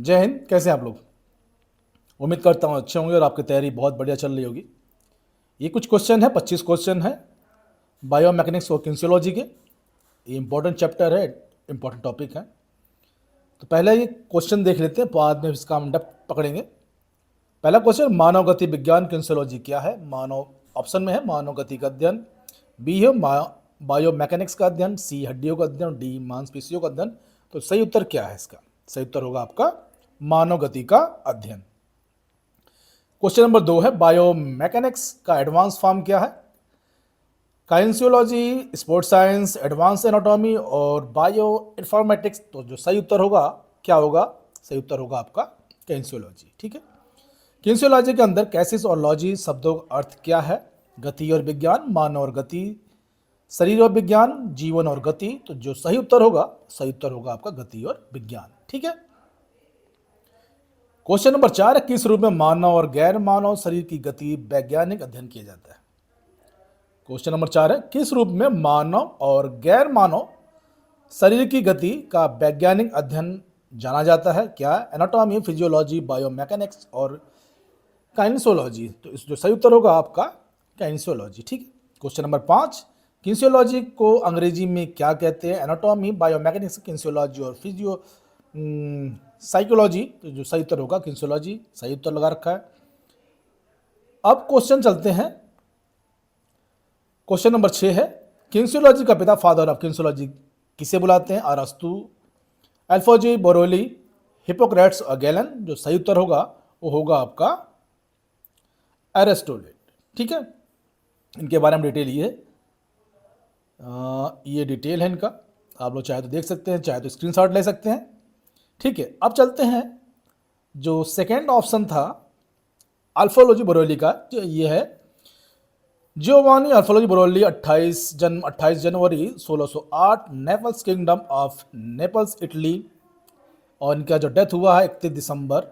जय हिंद। कैसे हैं आप लोग? उम्मीद करता हूँ अच्छे होंगे और आपकी तैयारी बहुत बढ़िया चल रही होगी। ये कुछ क्वेश्चन है, 25 क्वेश्चन है बायोमैकेनिक्स और किन्सियोलॉजी के। ये इंपॉर्टेंट चैप्टर है, इंपॉर्टेंट टॉपिक है। तो पहले ये क्वेश्चन देख लेते हैं, बाद में इसका हम डेप्थ पकड़ेंगे। पहला क्वेश्चन, मानव गति विज्ञान किन्सियोलॉजी क्या है? मानव ऑप्शन में है मानव गति का अध्ययन, बी है बायोमैकेनिक्स का अध्ययन, सी हड्डियों का अध्ययन, डी मांसपेशियों का अध्ययन। तो सही उत्तर क्या है इसका? सही उत्तर होगा आपका मानव गति का अध्ययन। क्वेश्चन नंबर 2 है, बायोमैकेनिक्स का एडवांस फॉर्म क्या है? काइंसियोलॉजी, स्पोर्ट्स साइंस, एडवांस एनाटॉमी और बायो इन्फॉर्मेटिक्स। तो जो सही उत्तर होगा क्या होगा? सही उत्तर होगा आपका काइंसियोलॉजी। ठीक है। किन्सियोलॉजी के अंदर कैसिस और लॉजी शब्दों का अर्थ क्या है? गति और विज्ञान, मानव और गति, शरीर और विज्ञान, जीवन और गति। तो जो सही उत्तर होगा, सही उत्तर होगा आपका गति और विज्ञान। ठीक है। क्वेश्चन नंबर 4 है, किस रूप में मानव और गैर मानव शरीर की गति वैज्ञानिक अध्ययन किया जाता है? क्वेश्चन नंबर 4 है, किस रूप में मानव और गैर मानव शरीर की गति का वैज्ञानिक अध्ययन जाना जाता है? क्या एनाटॉमी, फिजियोलॉजी, बायोमैकेनिक्स और काइनेसोलॉजी। तो इस जो सही उत्तर होगा आपका काइनेसोलॉजी। ठीक है। क्वेश्चन नंबर 5, किन्सियोलॉजी को अंग्रेजी में क्या कहते हैं? एनाटॉमी, बायोमैकेनिक्स, किन्सियोलॉजी और फिजियो साइकोलॉजी। तो जो सही उत्तर होगा किन्सियोलॉजी। सही उत्तर लगा रखा है। अब क्वेश्चन चलते हैं। क्वेश्चन नंबर 6 है, किन्सियोलॉजी का पिता, फादर ऑफ किन्सियोलॉजी किसे बुलाते हैं? अरस्तु, अल्फोजी, बोरोली, हिपोक्रेट्स और गैलन। जो सही उत्तर होगा वो होगा आपका एरिस्टोटल। ठीक है। इनके बारे में डिटेल ये डिटेल है इनका। आप लोग चाहे तो देख सकते हैं, चाहे तो स्क्रीनशॉट ले सकते हैं। ठीक है। अब चलते हैं, जो सेकेंड ऑप्शन था अल्फोलोजी बोरोली का, जो ये है जियोवानी अल्फोलोजी बोरोली, 28 जनवरी 1608, Naples kingdom of Naples, Italy. और इनका जो डेथ हुआ है 31 दिसंबर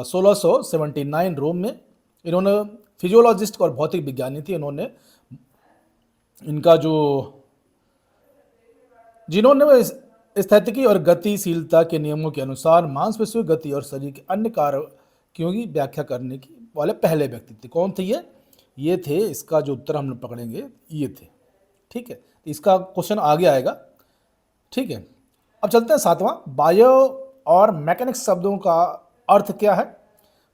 1679, रोम में। इन्होंने फिजियोलॉजिस्ट और भौतिक विज्ञानी थी। इन्होंने इनका जो जिन्होंने स्थितिकी और गतिशीलता के नियमों के अनुसार मांसपेशियों गति और शरीर के अन्य कारकों की व्याख्या करने की वाले पहले व्यक्ति थे। कौन थे ये थे, इसका जो उत्तर हम लोग पकड़ेंगे ये थे। ठीक है। तो इसका क्वेश्चन आगे आएगा। ठीक है। अब चलते हैं 7वां, बायो और मैकेनिक्स शब्दों का अर्थ क्या है?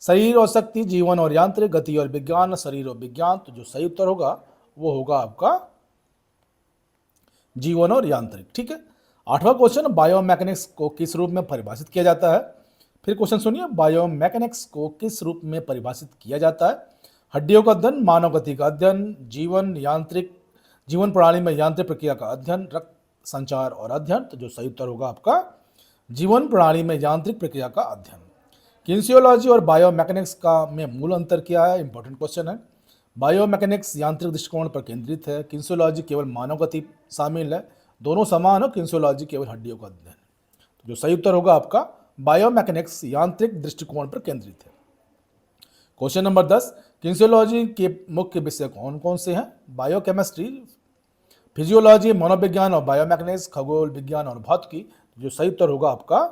शरीर और शक्ति, जीवन और यांत्रिक, गति और विज्ञान, शरीर और विज्ञान। तो जो सही उत्तर होगा वो होगा आपका जीवन और यांत्रिक। ठीक है। 8वां क्वेश्चन, बायोमैकेनिक्स को किस रूप में परिभाषित किया जाता है? फिर क्वेश्चन सुनिए, बायोमैकेनिक्स को किस रूप में परिभाषित किया जाता है? हड्डियों का अध्ययन, मानव गति का अध्ययन, जीवन प्रणाली में यांत्रिक प्रक्रिया का अध्ययन, रक्त संचार और अध्ययन। तो जो सही उत्तर होगा आपका जीवन प्रणाली में यांत्रिक प्रक्रिया का अध्ययन। किन्सियोलॉजी और बायोमैकेनिक्स का में मूल अंतर क्या है? इंपॉर्टेंट क्वेश्चन है। बायोमैकेनिक्स यांत्रिक दृष्टिकोण पर केंद्रित है, किन्सियोलॉजी केवल मानव गति शामिल है। दोनों समान हो, किन्सियोलॉजी केवल हड्डियों का अध्ययन। तो जो सही उत्तर होगा आपका बायोमैकेनिक्स यांत्रिक दृष्टिकोण पर केंद्रित है। क्वेश्चन नंबर 10, किन्सियोलॉजी के मुख्य विषय कौन कौन से हैं? बायोकेमिस्ट्री, फिजियोलॉजी, मनोविज्ञान और बायोमैकेनिक्स, खगोल विज्ञान और भौतिकी। जो सही उत्तर होगा आपका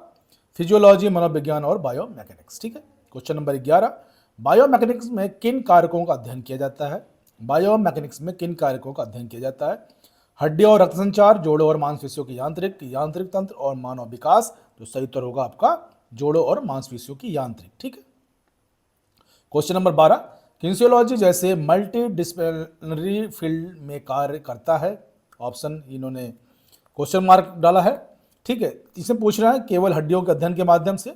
फिजियोलॉजी, मनोविज्ञान और बायोमैकेनिक्स। ठीक है। क्वेश्चन नंबर 11, बायोमैकेनिक्स में किन कारकों का अध्ययन किया जाता है? बायोमैकेनिक्स में किन कारकों का अध्ययन किया जाता है? हड्डियों और रक्त संचार, जोड़ों और मांसपेशियों की यांत्रिक तंत्र और मानव विकास। तो सही उत्तर होगा आपका जोड़ों और मांसपेशियों की यांत्रिक। ठीक है। क्वेश्चन नंबर 12, किन्सियोलॉजी जैसे मल्टी डिसिप्लिनरी फील्ड में कार्य करता है? ऑप्शन इन्होंने क्वेश्चन मार्क डाला है। ठीक है। इसमें पूछ रहा है केवल हड्डियों के अध्ययन के माध्यम से,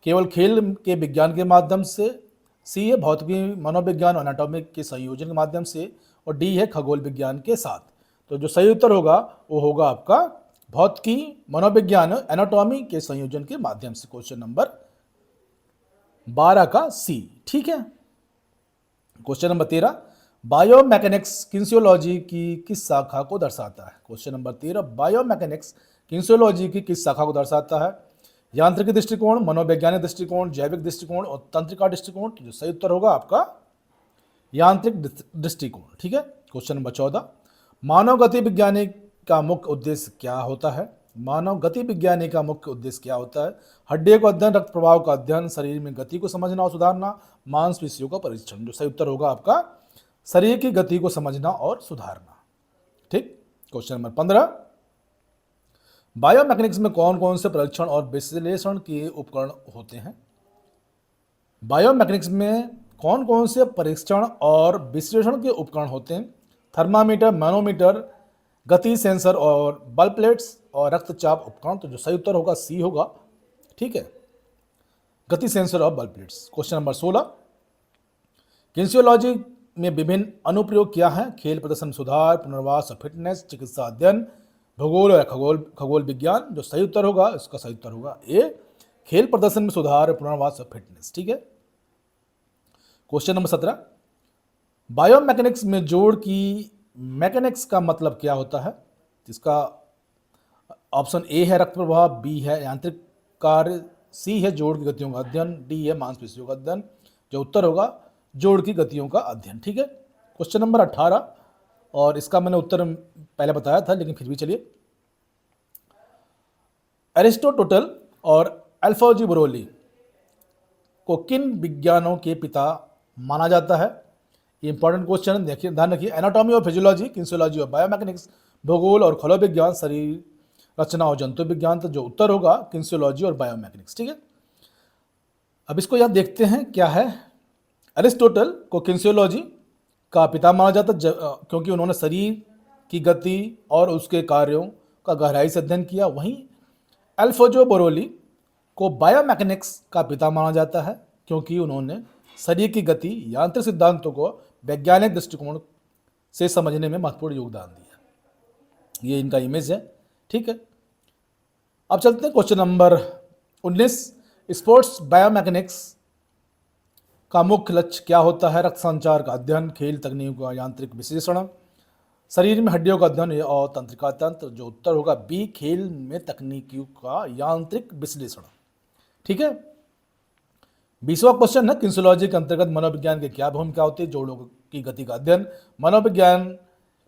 केवल खेल के विज्ञान के माध्यम से, सी है भौतिकी, मनोविज्ञान और एनाटॉमिक के संयोजन के माध्यम से, और डी है खगोल विज्ञान के साथ। तो जो सही उत्तर होगा वो होगा आपका भौतिकी, मनोविज्ञान, एनाटॉमी के संयोजन के माध्यम से। क्वेश्चन नंबर 12 का सी। ठीक है। क्वेश्चन नंबर 13, बायोमैकेनिक्स किन्सियोलॉजी की किस शाखा को दर्शाता है? क्वेश्चन नंबर 13, बायोमैकेनिक्स किन्सियोलॉजी की किस शाखा को दर्शाता है? यांत्रिक दृष्टिकोण, मनोवैज्ञानिक दृष्टिकोण, जैविक दृष्टिकोण और तंत्रिका दृष्टिकोण। तो जो सही उत्तर होगा आपका यांत्रिक दृष्टिकोण। ठीक है। क्वेश्चन नंबर 14, मानव गति विज्ञानी का मुख्य उद्देश्य क्या होता है? मानव गति विज्ञानी का मुख्य उद्देश्य क्या होता है? हड्डियों का अध्ययन, रक्त प्रवाह का अध्ययन, शरीर में गति को समझना और सुधारना, मांसपेशियों का परीक्षण। जो सही उत्तर होगा आपका शरीर की गति को समझना और सुधारना। ठीक। क्वेश्चन नंबर 15, बायोमैकेनिक्स में कौन कौन से परीक्षण और विश्लेषण के उपकरण होते हैं? बायोमैकेनिक्स में कौन कौन से परीक्षण और विश्लेषण के उपकरण होते हैं? थर्मामीटर, मैनोमीटर, गति सेंसर और बल प्लेट्स और रक्तचाप उपकरण। तो जो सही उत्तर होगा सी होगा। ठीक है, गति सेंसर और बल प्लेट्स। क्वेश्चन नंबर 16, किनेसियोलॉजी में विभिन्न अनुप्रयोग क्या हैं? खेल प्रदर्शन सुधार, पुनर्वास और फिटनेस, चिकित्सा अध्ययन, भूगोल और खगोल विज्ञान। जो सही उत्तर होगा, इसका सही उत्तर होगा ए, खेल प्रदर्शन में सुधार, पुनर्वास और फिटनेस। ठीक है। क्वेश्चन नंबर 17, बायोमैकेनिक्स में जोड़ की मैकेनिक्स का मतलब क्या होता है? इसका ऑप्शन ए है रक्त प्रवाह, बी है यांत्रिक कार्य, सी है जोड़ की गतियों का अध्ययन, डी है मांसपेशियों का अध्ययन। जो उत्तर होगा जोड़ की गतियों का अध्ययन। ठीक है। क्वेश्चन नंबर 18, और इसका मैंने उत्तर पहले बताया था लेकिन फिर भी चलिए। एरिस्टोटल और अल्फोंसो बरोली को किन विज्ञानों के पिता माना जाता है? ये इंपॉर्टेंट क्वेश्चन, देखिए ध्यान रखिए। एनाटॉमी और फिजियोलॉजी, किनेसियोलॉजी और बायोमैकेनिक्स, भूगोल और खगोल विज्ञान, शरीर रचना और जंतु विज्ञान। तो जो उत्तर होगा किनेसियोलॉजी और बायोमैकेनिक्स। ठीक है। अब इसको यहाँ देखते हैं क्या है। अरिस्टोटल को किनेसियोलॉजी का पिता माना जाता क्योंकि उन्होंने शरीर की गति और उसके कार्यों का गहराई से अध्ययन किया। वहीं अल्फोंसो बरोली को बायोमैकेनिक्स का पिता माना जाता है क्योंकि उन्होंने शरीर की गति, यांत्रिक सिद्धांतों को वैज्ञानिक दृष्टिकोण से समझने में महत्वपूर्ण योगदान दिया। ये इनका इमेज है। ठीक है। अब चलते हैं क्वेश्चन नंबर 19, स्पोर्ट्स बायोमैकेनिक्स का मुख्य लक्ष्य क्या होता है? रक्त संचार का अध्ययन, खेल तकनीकों का यांत्रिक विश्लेषण, शरीर में हड्डियों का अध्ययन और तंत्रिका तंत्र। जो उत्तर होगा बी, खेल में तकनीकियों का यांत्रिक विश्लेषण। ठीक है। 20वां क्वेश्चन है, किनेसियोलॉजी के अंतर्गत मनोविज्ञान की क्या भूमिका होती है? जोड़ों की गति का अध्ययन, मनोविज्ञान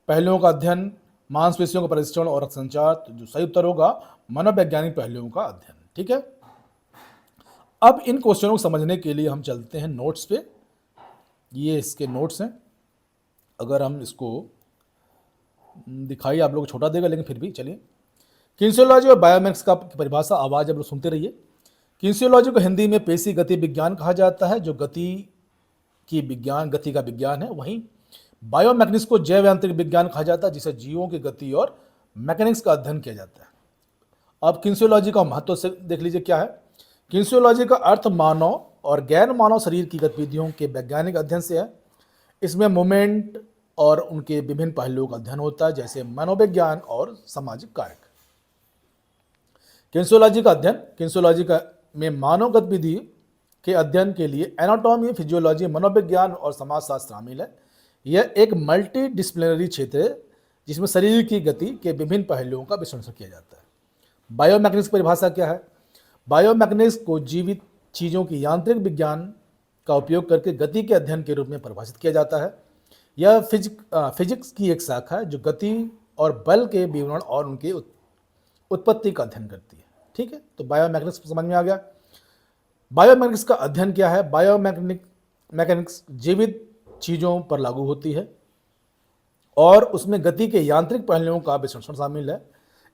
पहलुओं का अध्ययन, मांसपेशियों का परीक्षण और रक्त संचार। तो जो सही उत्तर होगा मनोवैज्ञानिक पहलुओं का अध्ययन। ठीक है। अब इन क्वेश्चनों को समझने के लिए हम चलते हैं नोट्स पे। ये इसके नोट्स हैं। अगर हम इसको दिखाइए, आप लोग छोटा देगा लेकिन फिर भी चलिए। किनेसियोलॉजी और बायोमैकेनिक्स का परिभाषा, आवाज़ आप लोग सुनते रहिए। किनेसियोलॉजी को हिंदी में पेशी गति विज्ञान कहा जाता है, जो गति का विज्ञान है। वहीं बायोमैकेनिक्स को जैव यांत्रिक विज्ञान कहा जाता है, जिसे जीवों की गति और मैकेनिक्स का अध्ययन किया जाता है। अब किनेसियोलॉजी का महत्व से देख लीजिए क्या है। किनेसियोलॉजी का अर्थ मानव और गैर मानव शरीर की गतिविधियों के वैज्ञानिक अध्ययन से है। इसमें मूवमेंट और उनके विभिन्न पहलुओं का अध्ययन होता है, जैसे मनोविज्ञान और सामाजिक कारक। किनेसियोलॉजी का अध्ययन, किनेसियोलॉजी का में मानव गतिविधि के अध्ययन के लिए एनाटॉमी, फिजियोलॉजी, मनोविज्ञान और समाजशास्त्र शामिल है। यह एक मल्टी डिसिप्लिनरी क्षेत्र है जिसमें शरीर की गति के विभिन्न पहलुओं का विश्लेषण किया जाता है। बायोमैकेनिक्स की परिभाषा क्या है? बायोमैकेनिक्स को जीवित चीज़ों की यांत्रिक विज्ञान का उपयोग करके गति के अध्ययन के रूप में परिभाषित किया जाता है। यह फिजिक्स की एक शाखा है जो गति और बल के विवरण और उनके उत्पत्ति का अध्ययन करती है। ठीक है। तो बायोमैकेनिक्स समझ में आ गया। बायोमैकेनिक्स का अध्ययन क्या है? बायोमैकेनिक्स जीवित चीज़ों पर लागू होती है और उसमें गति के यांत्रिक पहलुओं का विश्लेषण शामिल है।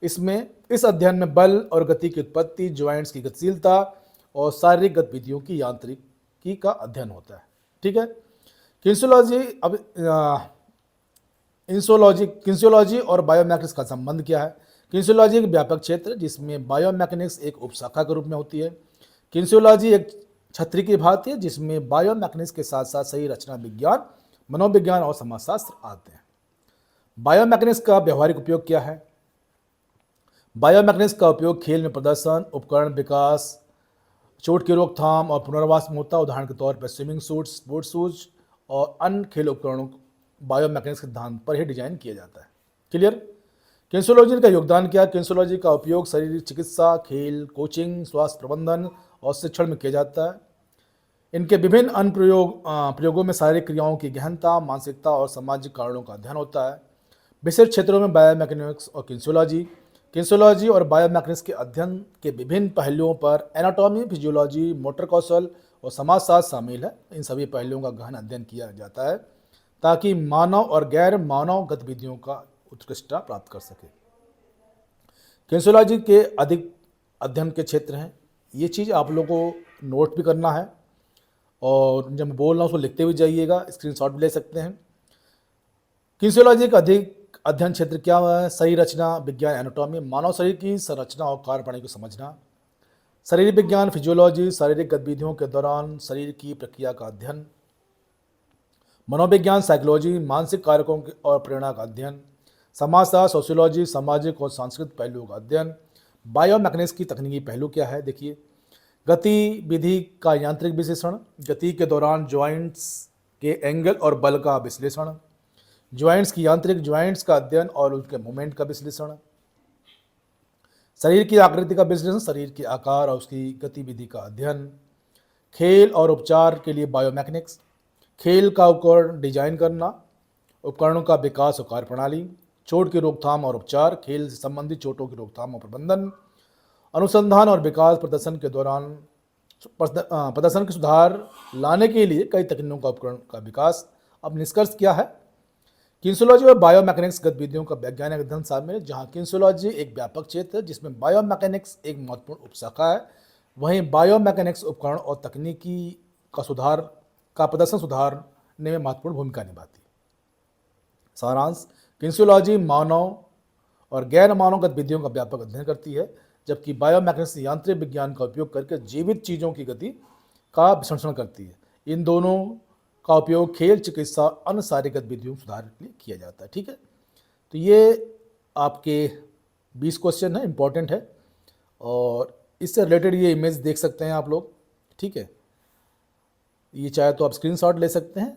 इस अध्ययन में बल और गति की उत्पत्ति, जॉइंट्स की गतिशीलता और शारीरिक गतिविधियों की यांत्रिकी का अध्ययन होता है। ठीक है। किनेसियोलॉजी और बायोमैकेनिक्स का संबंध क्या है? किनेसियोलॉजी एक व्यापक क्षेत्र जिसमें बायोमैकेनिक्स एक उपशाखा के रूप में होती है। किनेसियोलॉजी एक छतरी की भांति है जिसमें बायोमैकेनिक्स के साथ साथ शरीर रचना विज्ञान, मनोविज्ञान और समाजशास्त्र आते हैं। बायोमैकेनिक्स का व्यवहारिक उपयोग क्या है? बायोमैकेनिक्स का उपयोग खेल में प्रदर्शन, उपकरण विकास, चोट की रोकथाम और पुनर्वास में होता है। उदाहरण के तौर पर स्विमिंग सूट, स्पोर्ट्स शूज और अन्य खेल उपकरणों बायोमैकेनिक्स सिद्धांत पर ही डिजाइन किया जाता है। क्लियर? किनेसियोलॉजी का योगदान क्या है? किनेसियोलॉजी का उपयोग शारीरिक चिकित्सा, खेल, कोचिंग, स्वास्थ्य प्रबंधन और शिक्षण में किया जाता है। इनके विभिन्न प्रयोगों में शारीरिक क्रियाओं की गहनता, मानसिकता और सामाजिक कारणों का अध्ययन होता है। विशेष क्षेत्रों में बायोमैकेनिक्स और किनेसियोलॉजी किन्सियोलॉजी और बायोमैकेनिक्स के अध्ययन के विभिन्न पहलुओं पर एनाटॉमी, फिजियोलॉजी, मोटर कौशल और समाजशास्त्र शामिल है। इन सभी पहलुओं का गहन अध्ययन किया जाता है ताकि मानव और गैर मानव गतिविधियों का उत्कृष्टता प्राप्त कर सके। किन्सियोलॉजी के अधिक अध्ययन के क्षेत्र हैं। ये चीज़ आप लोगों को नोट भी करना है और जब मैं बोल रहा हूँ उसको लिखते भी जाइएगा, स्क्रीनशॉट भी ले सकते हैं। किन्सियोलॉजी का अधिक अध्ययन क्षेत्र क्या है? शरीर रचना विज्ञान, एनाटॉमी, मानव शरीर की संरचना और कार्यप्रणाली को समझना। शरीर विज्ञान, फिजियोलॉजी, शारीरिक गतिविधियों के दौरान शरीर की प्रक्रिया का अध्ययन। मनोविज्ञान, साइकोलॉजी, मानसिक कारकों और प्रेरणा का अध्ययन। समाजशास्त्र, सोशियोलॉजी, सामाजिक और सांस्कृतिक पहलुओं का अध्ययन। बायोमैकेनिक्स की तकनीकी पहलू क्या है? देखिए, गतिविधि का यांत्रिक विश्लेषण, गति के दौरान ज्वाइंट्स के एंगल और बल का विश्लेषण, ज्वाइंट्स की यांत्रिक ज्वाइंट्स का अध्ययन और उनके मूवमेंट का विश्लेषण, शरीर की आकृति का विश्लेषण, शरीर के आकार और उसकी गतिविधि का अध्ययन, खेल और उपचार के लिए बायोमैकेनिक्स, खेल का उपकरण डिजाइन करना, उपकरणों का विकास और कार्यप्रणाली, चोट की रोकथाम और उपचार, खेल से संबंधित चोटों की रोकथाम और प्रबंधन, अनुसंधान और विकास, प्रदर्शन के दौरान प्रदर्शन के सुधार लाने के लिए कई तकनीकों का उपकरण का विकास। अब निष्कर्ष क्या है? किन्सियोलॉजी और बायोमैकेनिक्स गतिविधियों का वैज्ञानिक अध्ययन शामिल है, जहाँ किन्सियोलॉजी एक व्यापक क्षेत्र है जिसमें बायोमैकेनिक्स एक महत्वपूर्ण उपशाखा है। वहीं बायोमैकेनिक्स उपकरण और तकनीकी का प्रदर्शन सुधारने में महत्वपूर्ण भूमिका निभाती है। सारांश: किन्सियोलॉजी मानव और गैर मानव गतिविधियों का व्यापक अध्ययन करती है, जबकि बायोमैकेनिक्स यांत्रिक विज्ञान का उपयोग करके जीवित चीज़ों की गति का विश्लेषण करती है। इन दोनों का उपयोग खेल, चिकित्सा, अन्य शारीरिक गतिविधियों में सुधार के लिए किया जाता है। ठीक है, तो ये आपके 20 क्वेश्चन है, इंपॉर्टेंट है और इससे रिलेटेड ये इमेज देख सकते हैं आप लोग। ठीक है, ये चाहे तो आप स्क्रीनशॉट ले सकते हैं।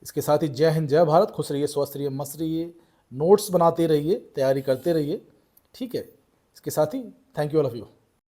इसके साथ ही जय हिंद, जय भारत, खुश रहिए, स्वस्थ रहिए, मस्त रहिए, नोट्स बनाते रहिए, तैयारी करते रहिए। ठीक है, इसके साथ ही thank you all of you.